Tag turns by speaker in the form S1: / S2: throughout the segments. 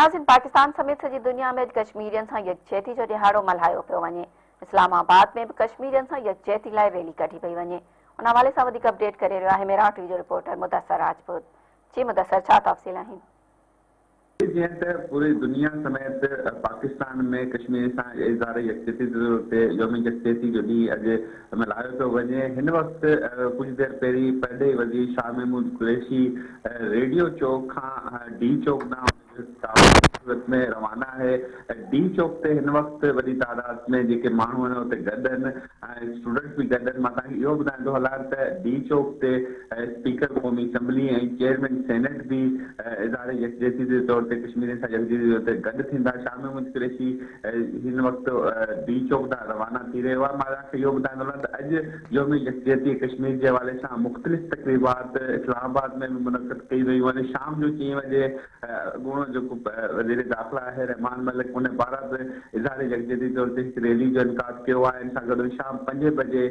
S1: नाज़रीन, पाकिस्तान समेत सॼी दुनिया में कश्मीरियन सां यकजहती जो ॾिहाड़ो मल्हायो पियो वञे। इस्लामाबाद में भी कश्मीरियन सां यकजहती लाइ रैली कढी पई वञे। उन हवाले सां वधीक अपडेट करे रहियो आहे मेरा टीवी जो रिपोर्टर मुदस्सर राजपूत। जी मुदस्सर, छा तफ़सील आहिनि?
S2: जीअं त पूरी दुनिया समेत पाकिस्तान में कश्मीर सां इज़हार यकजहती ते यौम यकजहती जो ॾींहुं अॼु मल्हायो पियो वञे। हिन वक़्तु कुझु देरि पहिरीं पहले वज़ीर शाह महमूद कुरैशी रेडियो चौक खां डी चौक ॾांहुं में रवाना है। डी चौक ते हिन वक़्तु वॾी तादाद में जेके माण्हू आहिनि उते गॾु आहिनि ऐं स्टूडेंट्स बि गॾु आहिनि। मां तव्हांखे इहो ॿुधाईंदो हलां त डी चौक ते स्पीकर क़ौमी असैम्बली ऐं चेयरमैन सेनेट बि इज़हार यकजहती जे तौर ते कश्मीर सां यकजहती ते गॾु थींदा। शाह महमूद कुरैशी हिन वक़्तु डी चौक ॾांहुं रवाना थी रहियो आहे। मां तव्हांखे इहो ॿुधाईंदो हलां त अॼु यौम यकजहती कश्मीर जे हवाले सां मुख़्तलिफ़ तक़रीबात इस्लामाबाद में बि मुनक़द कई वयूं आहिनि। शाम जो 4 बजे अॻूणो जेको वज़ीर दाख़िला आहे रहमान मलिक उन पारां बि इज़हार यकजहती तौर ते हिकु रैली जो इनकाद कयो आहे। इन सां गॾु शाम 5 बजे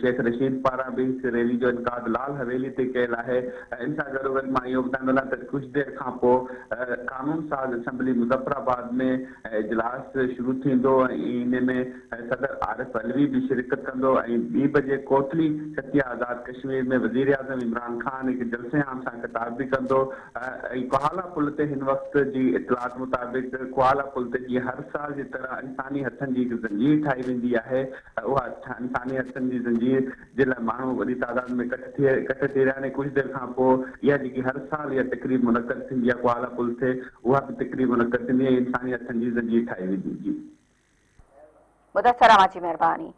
S2: शेख रशीद पारां बि हिकु रैली जो इनकाद लाल हवेली ते कयल आहे। इन सां गॾो गॾु मां इहो ॿुधाईंदो हलां त कुझु देरि खां पोइ कानून साज़ असैम्बली मुज़फ़राबाद में इजलास शुरू थींदो ऐं इन में सदर आरिफ अलवी बि शिरकत कंदो ऐं 2 बजे कोटली सत्या आज़ाद कश्मीर में वज़ीर आज़म इमरान खान हिकु जलसे आम सां ख़िताब बि कंदो। ऐं कुहाला पुल ते हिन वक़्त जी इतलात मुताबिक़ कुहाला पुल ते जीअं हर साल जी तरह इंसानी हथनि जी हिकु ज़ंजीर ठाही वेंदी आहे। उहा इंसानी हथनि जी ज़ंजीर जे लाइ माण्हू वॾी तादाद में इकट्ठ थी रहिया आहिनि। कुझु देरि खां पोइ इहा जेकी हर साल इहा तक़रीब मुनक़द थींदी आहे कुहाला पुल ते, उहा बि तक़रीब मुनक़द थींदी आहे। इंसानी हथनि जी ज़ंजीर ठाही वेंदी। जी
S1: मुदस्सर, जी महिरबानी।